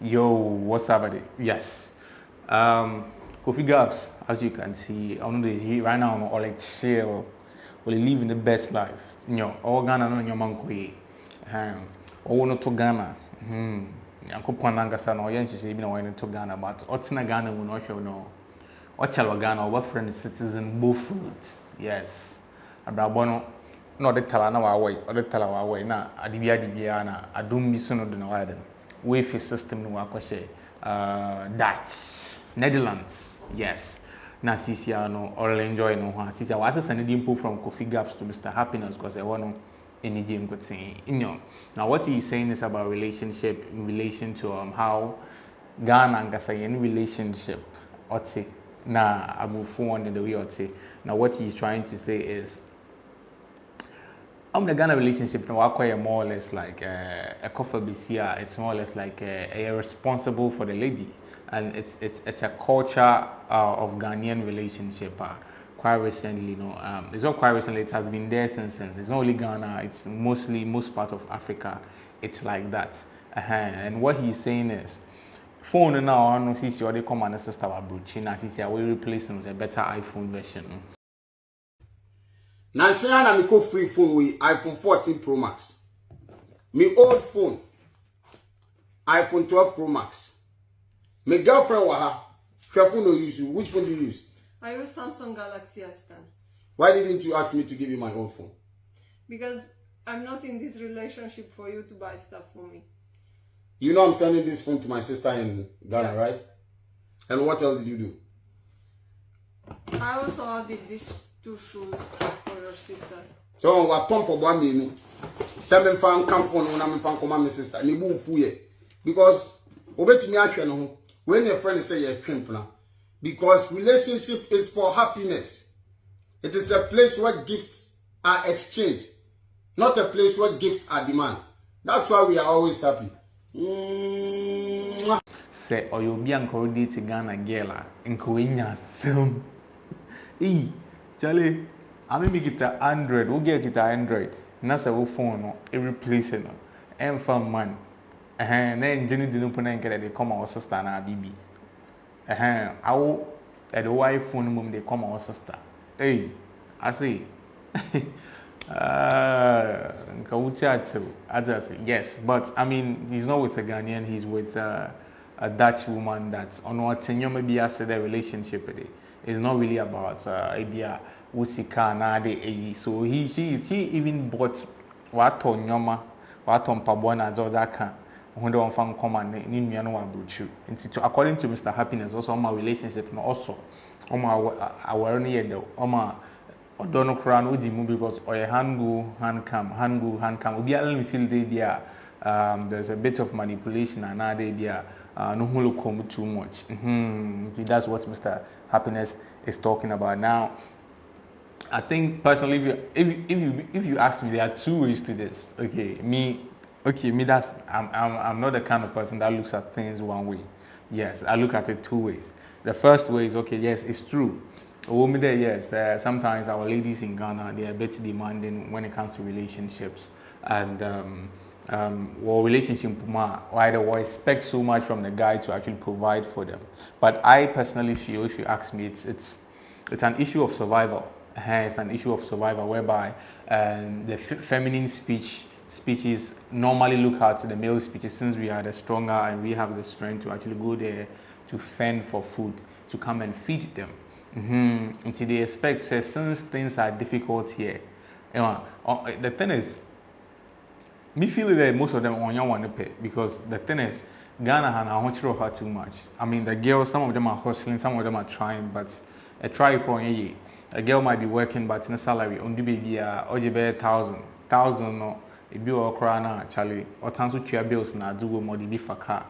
Yo, what's up, buddy? Yes. Kofi Gaps, as you can see, on the right now, I'm all like chill, we're living the best life. All Ghana, no, your man, all no to Ghana. Yanko Panangasa, no, Yan, she say, to Ghana, but Otina Ghana will not show no. Ochalo Ghana, what friend citizen, both fruits. Yes. Abrabono, no, the Talana away, or the Talawa away, na, Adibia Dibiana, Adum Bisuno de Noaden. Wave system no wakwahye Dutch Netherlands yes na sisia no all enjoy no ho sisia was send the info from Kofi Gaps to Mr. Happiness because I want any game good thing now what he's saying is about relationship in relation to how Ghana and Gasayan relationship ote na abufu one in the way ote now what he's trying to say is the Ghana relationship now acquire more or less like a coffee BCR. It's more or less like a responsible for the lady, and it's a culture of Ghanaian relationship. Quite recently, it's not quite recently. It has been there since. It's not only Ghana. It's mostly most part of Africa. It's like that. And what he's saying is, phone now I don't see they come and sister abroad. Now see we replacing with a better iPhone version. Now say na me call free phone with iPhone 14 Pro Max. Me old phone iPhone 12 Pro Max. My girlfriend wa ha. Her phone no use you. Which phone do you use? I use Samsung Galaxy S10. Why didn't you ask me to give you my old phone? Because I'm not in this relationship for you to buy stuff for me. You know I'm sending this phone to my sister in Ghana, yes. Right? And what else did you do? I also did these 2 shoes for your sister. So what pump up one day, seven fan come phone when I'm fan come my sister. And boom fuye. Because obey me actually no when your friend say you're pimp now. Because relationship is for happiness. It is a place where gifts are exchanged, not a place where gifts are demand. That's why we are always happy. Say or you'll be encouraged to Ghana girl encourage some. Charlie, I mean, get the Android. We get Android. That's a phone. No, replace it. And from man. Then Jenny didn't put they come our sister and our BB. I will at the iPhone mum they come our sister. Hey, I say. Yes, but I mean, he's not with a Ghanaian. He's with a Dutch woman that's on what maybe I said the relationship with it. It's not really about Abia Usika Nade. So she even bought what on Yoma, what on Pabona Zodaka, when they want to come and Nimiano Abuchu. According to Mr. Happiness, also on my relationship, and also on my awareness, on my Odono Crown Udimu because or hand go, hand cam. Ubi allen feel there's a bit of manipulation and now no hulu come too much. That's what Mr. Happiness is talking about. Now, I think personally, if you ask me, there are 2 ways to this. Me that's I'm not the kind of person that looks at things one way. Yes, I look at it 2 ways. The first way is yes, it's true. Yes, sometimes our ladies in Ghana they are a bit demanding when it comes to relationships and relationship why they will expect so much from the guy to actually provide for them. But I personally feel, if you ask me, it's an issue of survival. It's an issue of survival whereby the feminine species normally look at the male species since we are the stronger and we have the strength to actually go there to fend for food, to come and feed them. Until they expect, since things are difficult here, the thing is, me feel that most of them on your one pay because the thing is, Ghana and I want to her too much. I mean, the girls, some of them are hustling, some of them are trying, but a try point a girl might be working, but in a salary on the baby, OJB 1,000 no, if you are crying, Charlie, or times with your bills now, do more the for car.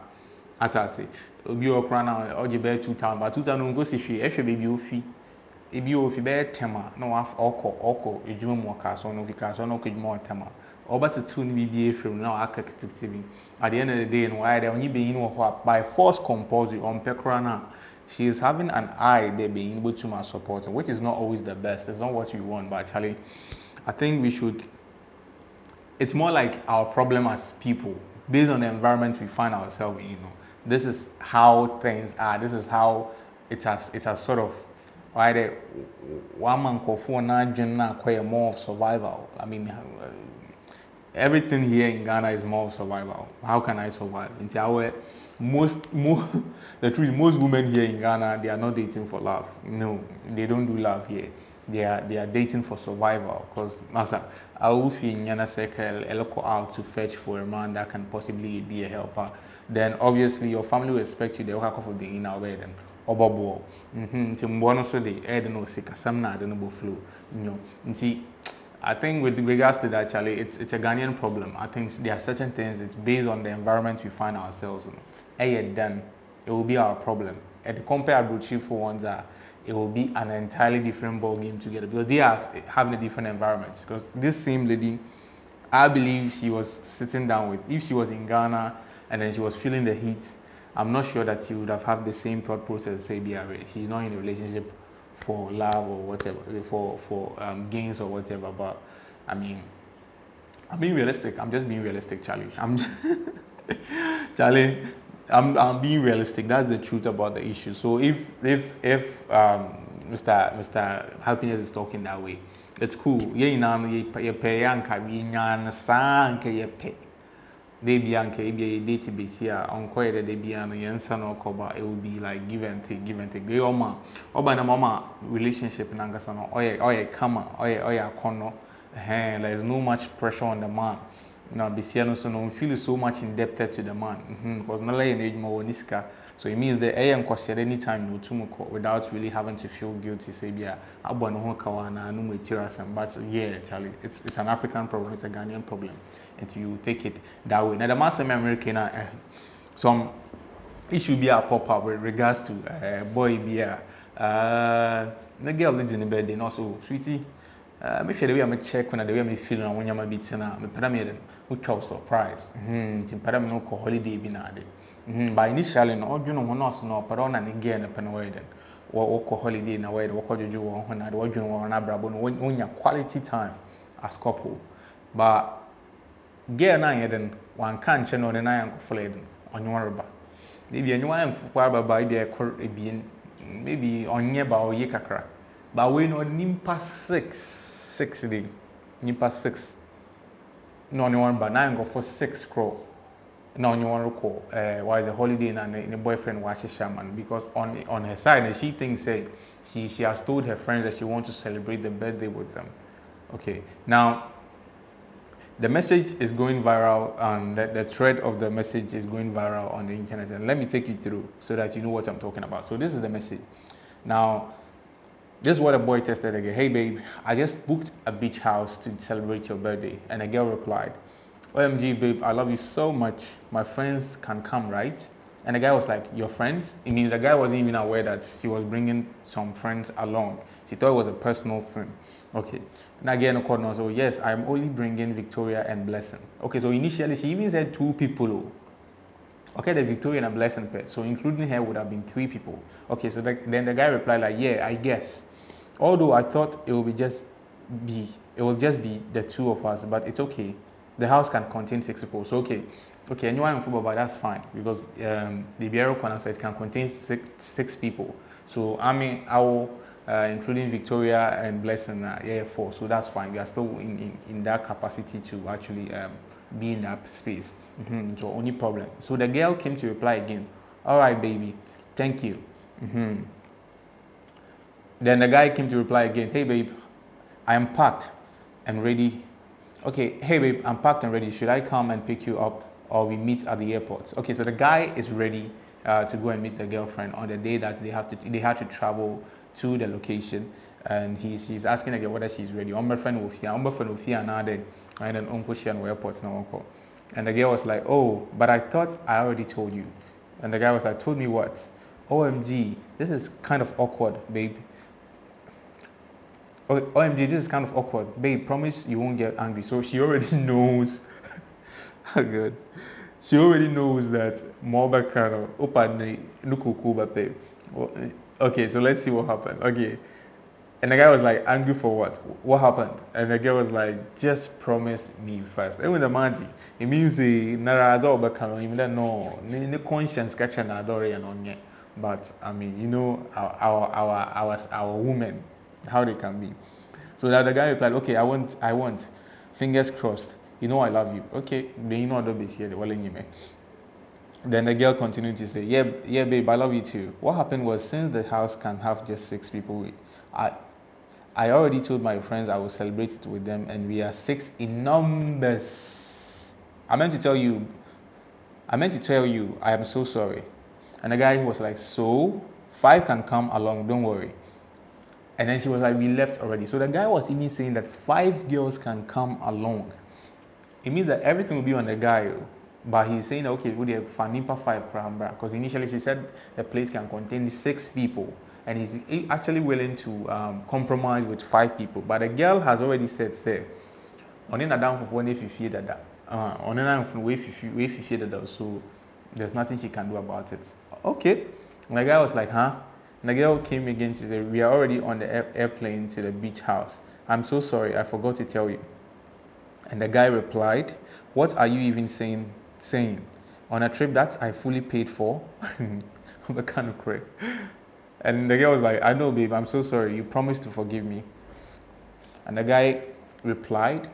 At I say, you are crying out, OJB 2,000, but 2,000 go see if your baby fee. If you be tema, no have oko, a jum worker, so no because no could more tema. Or but a tune be from now activity. At the end of the day, and why they only being what by force compulsory on Pekrana, she is having an eye there being able to support, which is not always the best. It's not what you want, but I think we should. It's more like our problem as people. based on the environment we find ourselves in, this is how things are. This is how it has sort of why one man for more of survival. I mean, everything here in Ghana is more survival. How can I survive? In our most the truth, most women here in Ghana, they are not dating for love. No, they don't do love here. They are dating for survival. Because Masa, I will feel Yana circle a local out to fetch for a man that can possibly be a helper. Then obviously your family will expect you to work for the in our bed and obobo. Nti so they add no sick some na the no flow. I think with regards to that, Charlie, it's a Ghanaian problem. I think there are certain things, it's based on the environment we find ourselves in. Then it will be our problem. And the compare Abruchi for ones it will be an entirely different ball game together because they are having a different environments. Because this same lady, I believe she was sitting down with, if she was in Ghana and then she was feeling the heat, I'm not sure that she would have had the same thought process, say, she's not in a relationship for love or whatever, for gains or whatever. But I mean, I'm being realistic. I'm just being realistic, Charlie. Charlie, I'm being realistic. That's the truth about the issue. So if Mr. Happiness is talking that way, it's cool. They be a database here on quite a be an answer no cover, it will be like give and take. They oma oba na mama relationship in Angasano, oye kama, oye kono. There's no much pressure on the man. Now Bisiano so no feel so much indebted to the man. Because no lay age more niska. So it means that I am question anytime you to without really having to feel guilty, say yeah, abano ho kawana no mu chirasam. But yeah, Charlie, it's an African problem, it's a Ghanaian problem. And you take it that way. Now the master American some issue be a pop up with regards to boy be the girl lives in the bed, and also sweetie. Make sure the way I'm check when the way I'm feeling when I'm beating now. Me pada me we call surprise. Tim pada me no call holiday be na de. But initially no, you know no so no pada on an again pen away then. What call holiday na way what call you on na what you want na brabo no when your quality time as couple. But girl na then one can't channel the na yanko fled on your rubber. Maybe anyone for by the maybe on ye ba or ye kakra. But we no nimpa 6 day. Nimpa 6. No one but 9 go for 6 crore. No one recall why the holiday and the boyfriend was shaman because on her side she thinks say she has told her friends that she wants to celebrate the birthday with them. Okay. Now the message is going viral and the thread of the message is going viral on the internet, and let me take you through so that you know what I'm talking about. So this is the message. Now this is what a boy tested again. Hey babe, I just booked a beach house to celebrate your birthday. And a girl replied, OMG babe, I love you so much. My friends can come, right? And the guy was like, your friends? It means the guy wasn't even aware that she was bringing some friends along. She thought it was a personal thing. Okay. And again, according to her, yes, I'm only bringing Victoria and Blessing. Okay, so initially she even said 2 people. Okay, the Victoria and a Blessing pair. So including her would have been 3 people. Okay, so then the guy replied like, yeah, I guess. Although I thought it will just be the 2 of us, but it's okay. The house can contain 6 people. So okay, anyone in football, but that's fine because the Bureau corner said it can contain 6 people. So I mean, I will including Victoria and Blessing, 4. So that's fine. We are still in that capacity to actually be in that space. So only problem. So the girl came to reply again. All right, baby, thank you. Then the guy came to reply again. Hey babe, I am packed and ready. Okay, hey babe, I'm packed and ready. Should I come and pick you up or we meet at the airport? Okay, so the guy is ready to go and meet the girlfriend on the day that they had to travel to the location, and he's asking the girl whether she's ready. My friend will fear now then, and then uncle she and airports now uncle. And the girl was like, oh, but I thought I already told you. And the guy was like, told me what? OMG, this is kind of awkward, babe. Oh, OMG, this is kind of awkward. Babe, promise you won't get angry. So she already knows. Oh, good. She already knows that Moba kind of open nukukuba babe. Okay, so let's see what happened. Okay. And the guy was like, angry for what? What happened? And the girl was like, just promise me first. And with the manti, it means the narado become even no, the conscience catch an adore on yet. But I mean, you know, our women, how they can be. So that the guy replied, okay, I want, fingers crossed. You know I love you. Okay, then you know I don't be here. Then the girl continued to say, yeah, babe, I love you too. What happened was, since the house can have just 6 people, I I already told my friends I will celebrate it with them, and we are 6 in numbers. I meant to tell you, I am so sorry. And the guy was like, so 5 can come along, don't worry. And then she was like, we left already. So the guy was even saying that 5 girls can come along. It means that everything will be on the guy. But he's saying, okay, would you Fanipa 5 cramba? Because initially she said the place can contain 6 people. And he's actually willing to compromise with 5 people. But the girl has already said, say, on in a down for one if you fear that. On in a way if you fear that. So there's nothing she can do about it. Okay. And the guy was like, huh? And the girl came again. She said, we are already on the airplane to the beach house. I'm so sorry. I forgot to tell you. And the guy replied, what are you even saying? On a trip that I fully paid for? I'm kind of crazy. And the girl was like, I know, babe, I'm so sorry. You promised to forgive me. And the guy replied,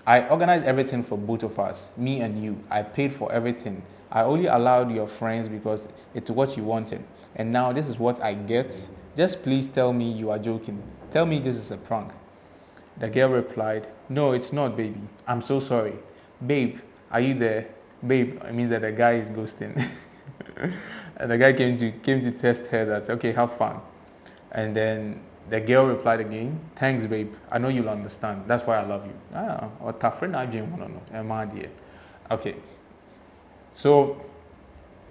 I organized everything for both of us, me and you. I paid for everything. I only allowed your friends because it's what you wanted. And now this is what I get. Just please tell me you are joking. Tell me this is a prank. The girl replied, no, it's not, baby. I'm so sorry. Babe, are you there? Babe, it means that the guy is ghosting. And the guy came to test her that, okay, have fun. And then the girl replied again, thanks, babe. I know you'll understand. That's why I love you. Or tafre na no. Okay. So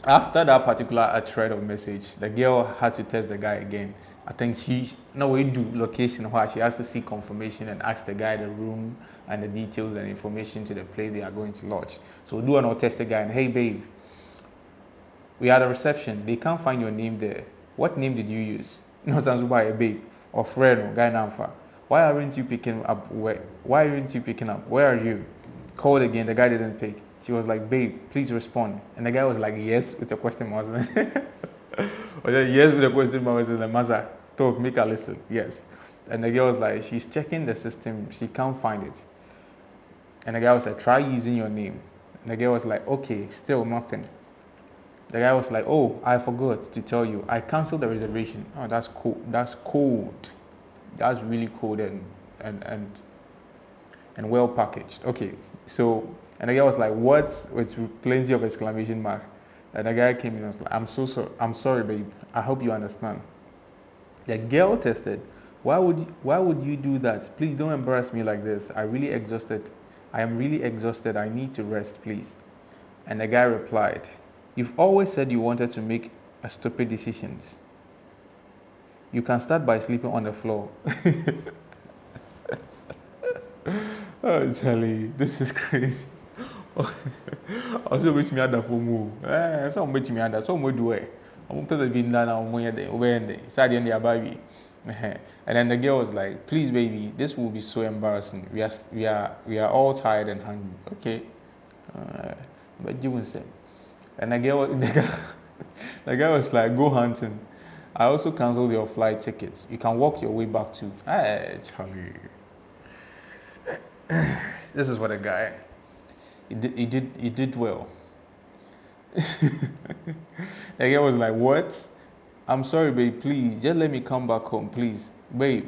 after that particular thread of message, the girl had to test the guy again. I think we do location where she has to see confirmation and ask the guy the room and the details and information to the place they are going to lodge. So do an test the guy and, hey babe, we are at the reception. They can't find your name there. What name did you use? No, sounds by a babe or friend or guy namfa. Why aren't you picking up? Why aren't you picking up? Where are you? Called again. The guy didn't pick. She was like, babe, please respond. And the guy was like, yes, with a question mark. Or yes, with a question mark. The mother talk, make her listen. Yes. And the girl was like, she's checking the system. She can't find it. And the guy was like, try using your name. And the girl was like, okay, still nothing. The guy was like, oh, I forgot to tell you. I canceled the reservation. Oh, that's cool. That's cold. That's really cold and well packaged. Okay. So, and the guy was like, what? With plenty of exclamation mark. And the guy came in and was like, I'm so sorry. I'm sorry, babe. I hope you understand. The girl tested. Why would you do that? Please don't embarrass me like this. I am really exhausted. I need to rest, please. And the guy replied, you've always said you wanted to make a stupid decisions. You can start by sleeping on the floor. Oh, Charlie, this is crazy. Also, which me ada for move. Some which me ada. Some would do it. I'm going to be done on Wednesday. Saturday and the baby. And then the girl was like, please, baby, this will be so embarrassing. We are all tired and hungry. Okay. But you won't say. And the guy was like, go hunting. I also canceled your flight tickets. You can walk your way back to. Hey, Charlie. This is what a guy. He did well. The guy was like, what? I'm sorry, babe. Please, just let me come back home, please. Babe.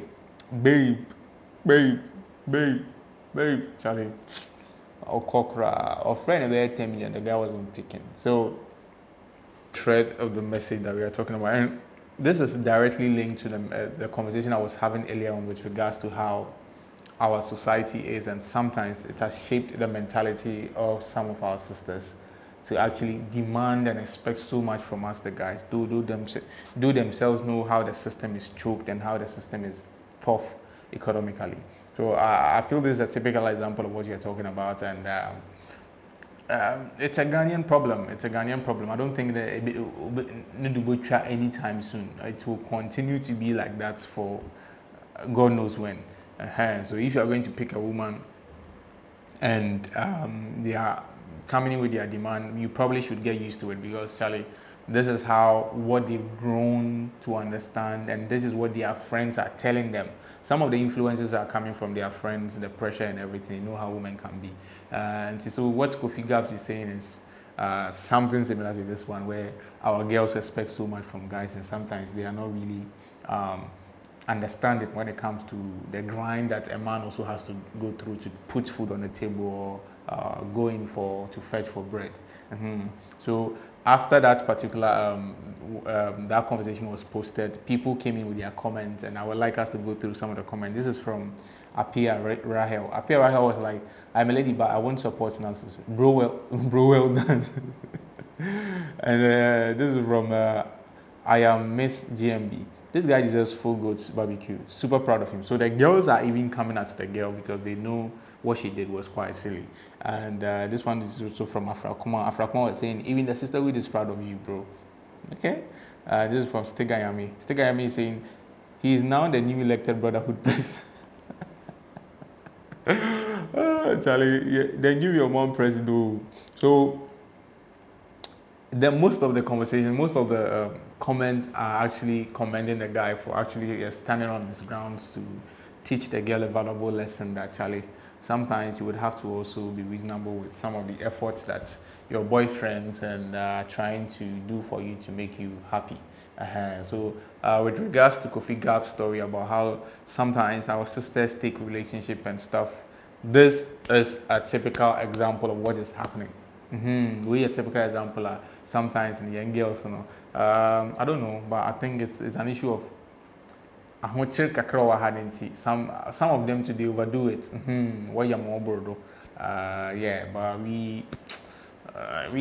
Charlie. Or Kokra. Or friend about 10 million. The guy wasn't picking. So, thread of the message that we are talking about. And this is directly linked to the conversation I was having earlier on with regards to how our society is, and sometimes it has shaped the mentality of some of our sisters to actually demand and expect so much from us, the guys. Do themselves know how the system is choked and how the system is tough economically. So I feel this is a typical example of what you're talking about, and it's a Ghanaian problem. I don't think that it will anytime soon. It will continue to be like that for God knows when. So if you are going to pick a woman and they are coming in with their demand, you probably should get used to it, because Charlie, this is how what they've grown to understand, and this is what their friends are telling them. Some of the influences are coming from their friends, the pressure and everything. You know how women can be. And so what Kofituber is saying is something similar to this one, where our girls expect so much from guys, and sometimes they are not really understand it when it comes to the grind that a man also has to go through to put food on the table, or going to fetch for bread. So after that particular that conversation was posted, people came in with their comments, and I would like us to go through some of the comments. This is from Apia Rahel. Apia Rahel was like, "I'm a lady, but I won't support nonsense. Bro, well done." And this is from I am Miss GMB. This guy deserves full goat barbecue. Super proud of him. So the girls are even coming at the girl because they know what she did was quite silly. And this one is also from Afrakuma. Afrakuma was saying, even the sisterhood is proud of you, bro. Okay. This is from Stigayami. Stigayami is saying, he is now the new elected brotherhood president. Charlie, yeah, then give your mom president. So most of the conversation, most of the comments are actually commending the guy for actually standing on his grounds to teach the girl a valuable lesson, that Charlie, sometimes you would have to also be reasonable with some of the efforts that your boyfriends and trying to do for you to make you happy. So with regards to Kofituber's story about how sometimes our sisters take relationship and stuff, this is a typical example of what is happening. We a typical example sometimes in the young girls, you know. I don't know, but I think it's an issue of some of them today overdo it. What you more brodo? Yeah, but we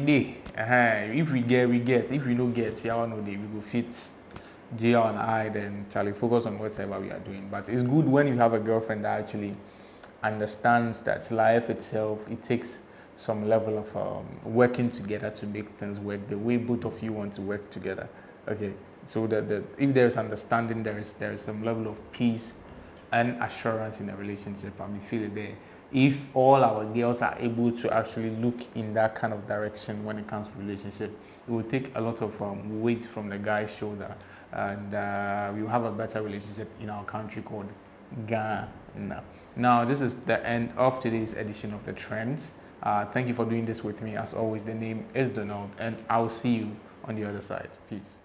did. If we get, we get. If we don't get, yeah, no day we go fit J and I, then Charlie focus on whatever we are doing. But it's good when you have a girlfriend that actually understands that life itself, it takes some level of working together to make things work the way both of you want to work together. Okay, so that if there's understanding, there is some level of peace and assurance in the relationship, and we feel it there. If all our girls are able to actually look in that kind of direction when it comes to relationship, it will take a lot of weight from the guy's shoulder, and we will have a better relationship in our country called Ghana. Now, this is the end of today's edition of The Trends. Thank you for doing this with me. As always, the name is Donald, and I'll see you on the other side. Peace.